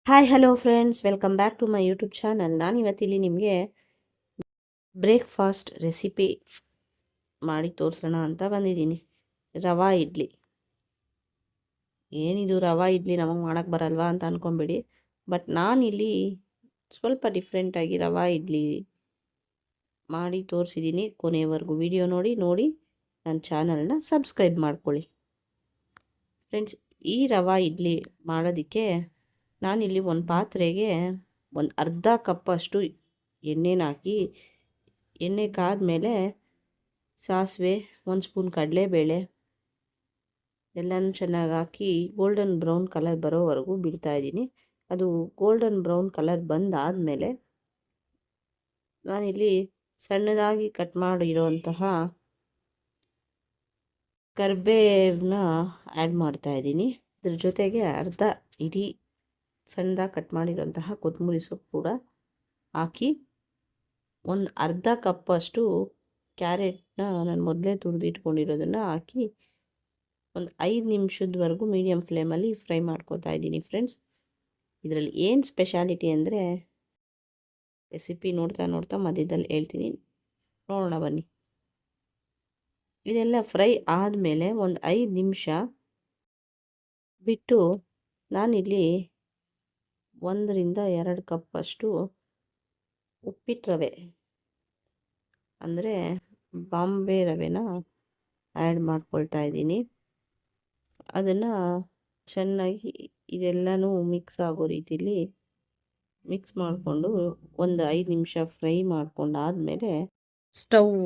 Hi hello friends, welcome back to my YouTube channel. ನಾನು ಇವತ್ತಿಲ್ಲಿ ನಿಮಗೆ ಬ್ರೇಕ್ಫಾಸ್ಟ್ ರೆಸಿಪಿ ಮಾಡಿ ತೋರಿಸೋಣ ಅಂತ ಬಂದಿದ್ದೀನಿ. ರವಾ ಇಡ್ಲಿ. ಏನಿದು ರವಾ ಇಡ್ಲಿ ನಮಗೆ ಮಾಡೋಕ್ಕೆ ಬರಲ್ವಾ ಅಂತ ಅಂದ್ಕೊಂಬೇಡಿ. ಬಟ್ ನಾನಿಲ್ಲಿ ಸ್ವಲ್ಪ ಡಿಫ್ರೆಂಟಾಗಿ ರವಾ ಇಡ್ಲಿ ಮಾಡಿ ತೋರಿಸಿದ್ದೀನಿ. ಕೊನೆಯವರೆಗೂ ವಿಡಿಯೋ ನೋಡಿ ನನ್ನ ಚಾನಲ್ನ ಸಬ್ಸ್ಕ್ರೈಬ್ ಮಾಡ್ಕೊಳ್ಳಿ. ಫ್ರೆಂಡ್ಸ್, ಈ ರವಾ ಇಡ್ಲಿ ಮಾಡೋದಕ್ಕೆ ನಾನಿಲ್ಲಿ ಒಂದು ಪಾತ್ರೆಗೆ ಒಂದು ಅರ್ಧ ಕಪ್ಪಷ್ಟು ಎಣ್ಣೆನ ಹಾಕಿ, ಎಣ್ಣೆ ಕಾದ್ಮೇಲೆ ಸಾಸಿವೆ, 1 ಸ್ಪೂನ್ ಕಡಲೆಬೇಳೆ ಎಲ್ಲನೂ ಚೆನ್ನಾಗಿ ಹಾಕಿ ಗೋಲ್ಡನ್ ಬ್ರೌನ್ ಕಲರ್ ಬರೋವರೆಗೂ ಬಿಡ್ತಾಯಿದ್ದೀನಿ. ಅದು ಗೋಲ್ಡನ್ ಬ್ರೌನ್ ಕಲರ್ ಬಂದಾದಮೇಲೆ ನಾನಿಲ್ಲಿ ಸಣ್ಣದಾಗಿ ಕಟ್ ಮಾಡಿರೋಂತಹ ಕರಿಬೇವನ್ನ ಆ್ಯಡ್ ಮಾಡ್ತಾಯಿದ್ದೀನಿ. ಅದ್ರ ಜೊತೆಗೆ ಅರ್ಧ ಇಡೀ ಸಣ್ಣದಾಗಿ ಕಟ್ ಮಾಡಿರೋಂತಹ ಕೊತ್ತಂಬರಿ ಸೊಪ್ಪು ಕೂಡ ಹಾಕಿ, ಒಂದು ಅರ್ಧ ಕಪ್ಪಷ್ಟು ಕ್ಯಾರೆಟ್ನ ನಾನು ಮೊದಲೇ ತುರಿದಿಟ್ಕೊಂಡಿರೋದನ್ನು ಹಾಕಿ ಒಂದು 5 ನಿಮಿಷದವರೆಗೂ ಮೀಡಿಯಮ್ ಫ್ಲೇಮಲ್ಲಿ ಫ್ರೈ ಮಾಡ್ಕೊತಾ ಇದ್ದೀನಿ. ಫ್ರೆಂಡ್ಸ್, ಇದರಲ್ಲಿ ಏನು ಸ್ಪೆಷಾಲಿಟಿ ಅಂದರೆ ರೆಸಿಪಿ ನೋಡ್ತಾ ಮಧ್ಯದಲ್ಲಿ ಹೇಳ್ತೀನಿ, ನೋಡೋಣ ಬನ್ನಿ. ಇದೆಲ್ಲ ಫ್ರೈ ಆದಮೇಲೆ ಒಂದು 5 ನಿಮಿಷ ಬಿಟ್ಟು ನಾನಿಲ್ಲಿ 1 ರಿಂದ 2 ಕಪ್ಪಷ್ಟು ಉಪ್ಪಿಟ್ಟು ರವೆ ಅಂದರೆ ಬಾಂಬೆ ರವೆನ ಆ್ಯಡ್ ಮಾಡ್ಕೊಳ್ತಾ ಇದ್ದೀನಿ. ಅದನ್ನು ಚೆನ್ನಾಗಿ ಇದೆಲ್ಲನೂ ಮಿಕ್ಸ್ ಆಗೋ ರೀತಿಲಿ ಮಿಕ್ಸ್ ಮಾಡಿಕೊಂಡು ಒಂದು 5 ನಿಮಿಷ ಫ್ರೈ ಮಾಡ್ಕೊಂಡಾದಮೇಲೆ ಸ್ಟವ್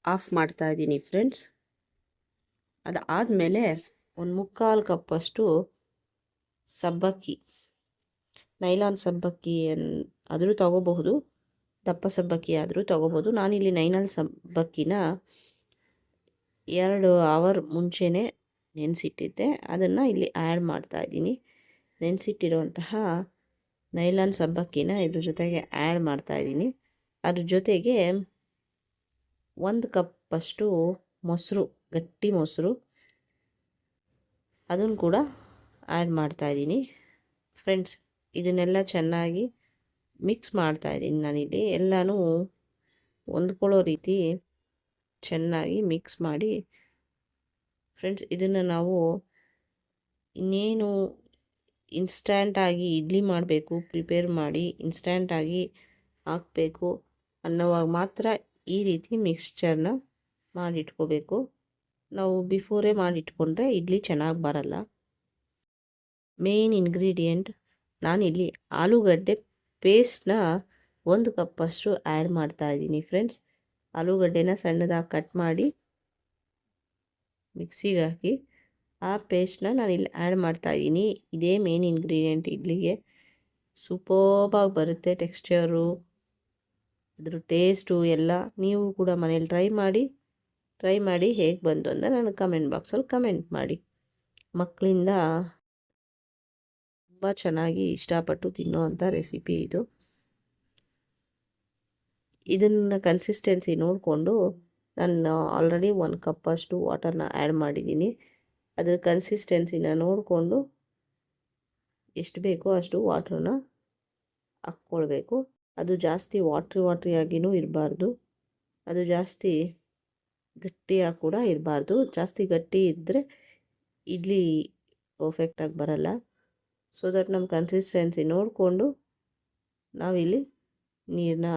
ಆಫ್ ಮಾಡ್ತಾ ಇದ್ದೀನಿ. ಫ್ರೆಂಡ್ಸ್, ಅದಾದಮೇಲೆ ಒಂದು 3/4 ಕಪ್ಪಷ್ಟು ಸಬ್ಬಕ್ಕಿ, ನೈಲಾನ್ ಸಬ್ಬಕ್ಕಿ ಆದರೂ ತೊಗೋಬಹುದು, ದಪ್ಪ ಸಬ್ಬಕ್ಕಿ ಆದರೂ ತೊಗೋಬೋದು. ನಾನಿಲ್ಲಿ ನೈಲಾನ್ ಸಬ್ಬಕ್ಕಿನ 2 ಅವರ್ ಮುಂಚೆನೇ ನೆನೆಸಿಟ್ಟಿದ್ದೆ, ಅದನ್ನು ಇಲ್ಲಿ ಆ್ಯಡ್ ಮಾಡ್ತಾಯಿದ್ದೀನಿ. ನೆನೆಸಿಟ್ಟಿರುವಂತಹ ನೈಲಾನ್ ಸಬ್ಬಕ್ಕಿನ ಇದ್ರ ಜೊತೆಗೆ ಆ್ಯಡ್ ಮಾಡ್ತಾಯಿದ್ದೀನಿ. ಅದ್ರ ಜೊತೆಗೆ 1 ಕಪ್ಪಷ್ಟು ಮೊಸರು, ಗಟ್ಟಿ ಮೊಸರು, ಅದನ್ನು ಕೂಡ ಆ್ಯಡ್ ಮಾಡ್ತಾಯಿದ್ದೀನಿ. ಫ್ರೆಂಡ್ಸ್, ಇದನ್ನೆಲ್ಲ ಚೆನ್ನಾಗಿ ಮಿಕ್ಸ್ ಮಾಡ್ತಾಯಿದ್ದೀನಿ. ನಾನಿಲ್ಲಿ ಎಲ್ಲನೂ ಹೊಂದ್ಕೊಳ್ಳೋ ರೀತಿ ಚೆನ್ನಾಗಿ ಮಿಕ್ಸ್ ಮಾಡಿ, ಫ್ರೆಂಡ್ಸ್, ಇದನ್ನು ನಾವು ಇನ್ನೇನು ಇನ್ಸ್ಟ್ಯಾಂಟಾಗಿ ಇಡ್ಲಿ ಮಾಡಬೇಕು, ಪ್ರಿಪೇರ್ ಮಾಡಿ ಇನ್ಸ್ಟ್ಯಾಂಟಾಗಿ ಹಾಕಬೇಕು ಅನ್ನೋವಾಗ ಮಾತ್ರ ಈ ರೀತಿ ಮಿಕ್ಸ್ಚರ್ನ ಮಾಡಿಟ್ಕೋಬೇಕು. ನಾವು ಬಿಫೋರೇ ಮಾಡಿಟ್ಕೊಂಡ್ರೆ ಇಡ್ಲಿ ಚೆನ್ನಾಗಿ ಬರಲ್ಲ. ಮೇನ್ ಇಂಗ್ರೀಡಿಯೆಂಟ್ ನಾನಿಲ್ಲಿ ಆಲೂಗಡ್ಡೆ ಪೇಸ್ಟ್ನ 1 ಕಪ್ಪಷ್ಟು ಆ್ಯಡ್ ಮಾಡ್ತಾಯಿದ್ದೀನಿ. ಫ್ರೆಂಡ್ಸ್, ಆಲೂಗಡ್ಡೆನ ಸಣ್ಣದಾಗಿ ಕಟ್ ಮಾಡಿ ಮಿಕ್ಸಿಗೆ ಹಾಕಿ ಆ ಪೇಸ್ಟ್ನ ನಾನಿಲ್ಲಿ ಆ್ಯಡ್ ಮಾಡ್ತಾಯಿದ್ದೀನಿ. ಇದೇ ಮೇನ್ ಇಂಗ್ರೀಡಿಯೆಂಟ್ ಇಡ್ಲಿಗೆ. ಸೂಪರ್ಬಾಗಿ ಬರುತ್ತೆ ಟೆಕ್ಸ್ಚರು, ಅದ್ರ ಟೇಸ್ಟು ಎಲ್ಲ. ನೀವು ಕೂಡ ಮನೇಲಿ ಟ್ರೈ ಮಾಡಿ ಹೇಗೆ ಬಂತು ಅಂತ ನನಗೆ ಕಮೆಂಟ್ ಬಾಕ್ಸಲ್ಲಿ ಕಮೆಂಟ್ ಮಾಡಿ. ಮಕ್ಕಳಿಂದ ತುಂಬ ಚೆನ್ನಾಗಿ ಇಷ್ಟಪಟ್ಟು ತಿನ್ನೋವಂಥ ರೆಸಿಪಿ ಇದು. ಇದನ್ನು ಕನ್ಸಿಸ್ಟೆನ್ಸಿ ನೋಡಿಕೊಂಡು ನಾನು ಆಲ್ರೆಡಿ 1 ಕಪ್ಪಷ್ಟು ವಾಟರ್ನ ಆ್ಯಡ್ ಮಾಡಿದ್ದೀನಿ. ಅದರ ಕನ್ಸಿಸ್ಟೆನ್ಸಿನ ನೋಡಿಕೊಂಡು ಎಷ್ಟು ಬೇಕೋ ಅಷ್ಟು ವಾಟ್ರನ್ನ ಹಾಕ್ಕೊಳ್ಬೇಕು. ಅದು ಜಾಸ್ತಿ ವಾಟ್ರಿಯಾಗಿಯೂ ಇರಬಾರ್ದು, ಅದು ಜಾಸ್ತಿ ಗಟ್ಟಿಯಾಗಿ ಕೂಡ ಇರಬಾರ್ದು. ಜಾಸ್ತಿ ಗಟ್ಟಿ ಇದ್ದರೆ ಇಡ್ಲಿ ಪರ್ಫೆಕ್ಟಾಗಿ ಬರಲ್ಲ. ಸೊ ದಟ್ ನಮ್ಮ ಕನ್ಸಿಸ್ಟೆನ್ಸಿ ನೋಡಿಕೊಂಡು ನಾವಿಲ್ಲಿ ನೀರನ್ನ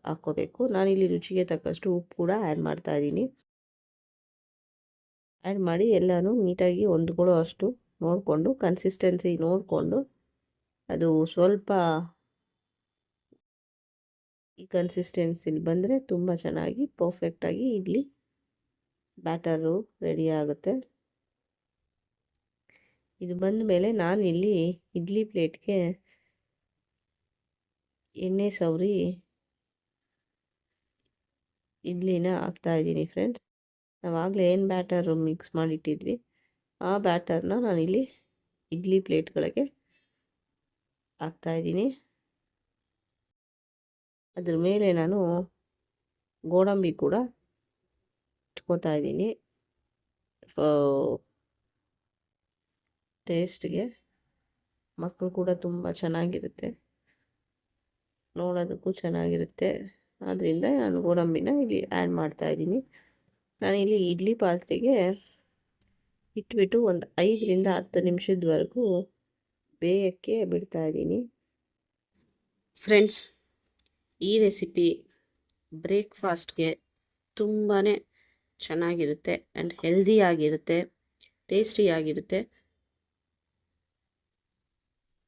ಹಾಕ್ಕೋಬೇಕು. ನಾನಿಲ್ಲಿ ರುಚಿಗೆ ತಕ್ಕಷ್ಟು ಉಪ್ಪು ಕೂಡ ಆ್ಯಡ್ ಮಾಡ್ತಾಯಿದ್ದೀನಿ. ಆ್ಯಡ್ ಮಾಡಿ ಎಲ್ಲನೂ ನೀಟಾಗಿ ಹೊಂದ್ಕೊಳ್ಳೋ ಅಷ್ಟು ನೋಡಿಕೊಂಡು, ಕನ್ಸಿಸ್ಟೆನ್ಸಿ ನೋಡಿಕೊಂಡು, ಅದು ಸ್ವಲ್ಪ ಈ ಕನ್ಸಿಸ್ಟೆನ್ಸಿಲಿ ಬಂದರೆ ತುಂಬ ಚೆನ್ನಾಗಿ ಪರ್ಫೆಕ್ಟಾಗಿ ಇಡ್ಲಿ ಬ್ಯಾಟರು ರೆಡಿ ಆಗುತ್ತೆ. ಇದು ಬಂದ ಮೇಲೆ ನಾನಿಲ್ಲಿ ಇಡ್ಲಿ ಪ್ಲೇಟ್ಗೆ ಎಣ್ಣೆ ಸವರಿ ಇಡ್ಲಿನ ಹಾಕ್ತಾಯಿದ್ದೀನಿ. ಫ್ರೆಂಡ್ಸ್, ನಾವಾಗಲೇ ಏನು ಬ್ಯಾಟರು ಮಿಕ್ಸ್ ಮಾಡಿಟ್ಟಿದ್ವಿ ಆ ಬ್ಯಾಟರ್ನ ನಾನಿಲ್ಲಿ ಇಡ್ಲಿ ಪ್ಲೇಟ್ಗಳಿಗೆ ಹಾಕ್ತಾಯಿದ್ದೀನಿ. ಅದ್ರ ಮೇಲೆ ನಾನು ಗೋಡಂಬಿ ಕೂಡ ಇಟ್ಕೋತಾ ಇದ್ದೀನಿ ಟೇಸ್ಟ್ಗೆ. ಮಕ್ಕಳು ಕೂಡ ತುಂಬ ಚೆನ್ನಾಗಿರುತ್ತೆ, ನೋಡೋದಕ್ಕೂ ಚೆನ್ನಾಗಿರುತ್ತೆ. ಆದ್ದರಿಂದ ನಾನು ಗೋಡಂಬಿನ ಇಲ್ಲಿ ಆ್ಯಡ್ ಮಾಡ್ತಾಯಿದ್ದೀನಿ. ನಾನಿಲ್ಲಿ ಇಡ್ಲಿ ಪಾತ್ರೆಗೆ ಇಟ್ಬಿಟ್ಟು ಒಂದು 5ರಿಂದ 10 ನಿಮಿಷದವರೆಗೂ ಬೇಯಕ್ಕೆ ಬಿಡ್ತಾಯಿದ್ದೀನಿ. ಫ್ರೆಂಡ್ಸ್, ಈ ರೆಸಿಪಿ ಬ್ರೇಕ್ಫಾಸ್ಟ್ಗೆ ತುಂಬಾ ಚೆನ್ನಾಗಿರುತ್ತೆ ಆ್ಯಂಡ್ ಹೆಲ್ದಿಯಾಗಿರುತ್ತೆ, ಟೇಸ್ಟಿಯಾಗಿರುತ್ತೆ.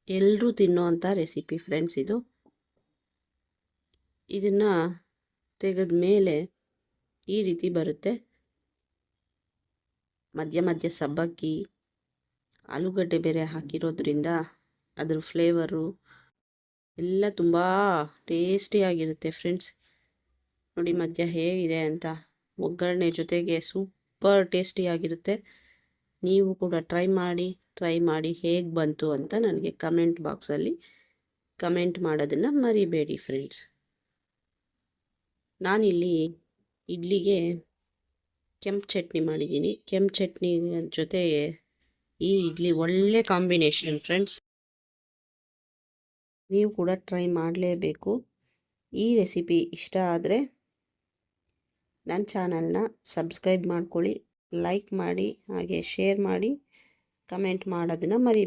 ಎಲ್ಲರೂ ತಿನ್ನೋವಂಥ ರೆಸಿಪಿ ಫ್ರೆಂಡ್ಸ್ ಇದು. ಇದನ್ನು ತೆಗೆದ ಮೇಲೆ ಈ ರೀತಿ ಬರುತ್ತೆ. ಮಧ್ಯ ಮಧ್ಯ ಸಬ್ಬಕ್ಕಿ, ಆಲೂಗಡ್ಡೆ ಬೇರೆ ಹಾಕಿರೋದ್ರಿಂದ ಅದ್ರ ಫ್ಲೇವರು ಎಲ್ಲ ತುಂಬ ಟೇಸ್ಟಿಯಾಗಿರುತ್ತೆ ಫ್ರೆಂಡ್ಸ್. ನೋಡಿ ಮಧ್ಯ ಹೇಗಿದೆ ಅಂತ, ಒಗ್ಗರಣೆ ಜೊತೆಗೆ ಸೂಪರ್ ಟೇಸ್ಟಿಯಾಗಿರುತ್ತೆ. ನೀವು ಕೂಡ ಟ್ರೈ ಮಾಡಿ ಹೇಗೆ ಬಂತು ಅಂತ ನನಗೆ ಕಮೆಂಟ್ ಬಾಕ್ಸಲ್ಲಿ ಕಮೆಂಟ್ ಮಾಡೋದನ್ನು ಮರಿಬೇಡಿ ಫ್ರೆಂಡ್ಸ್. ನಾನಿಲ್ಲಿ ಇಡ್ಲಿಗೆ ಕೆಂಪು ಚಟ್ನಿ ಮಾಡಿದ್ದೀನಿ. ಕೆಂಪು ಚಟ್ನಿ ಜೊತೆಗೆ ಈ ಇಡ್ಲಿ ಒಳ್ಳೆ ಕಾಂಬಿನೇಷನ್ ಫ್ರೆಂಡ್ಸ್. ನೀವು ಕೂಡ ಟ್ರೈ ಮಾಡಲೇಬೇಕು. ಈ ರೆಸಿಪಿ ಇಷ್ಟ ಆದರೆ ನನ್ನ ಚಾನಲ್ನ ಸಬ್ಸ್ಕ್ರೈಬ್ ಮಾಡ್ಕೊಳ್ಳಿ, ಲೈಕ್ ಮಾಡಿ, ಹಾಗೆ ಶೇರ್ ಮಾಡಿ, ಕಮೆಂಟ್ ಮಾಡೋದನ್ನು ಮರಿ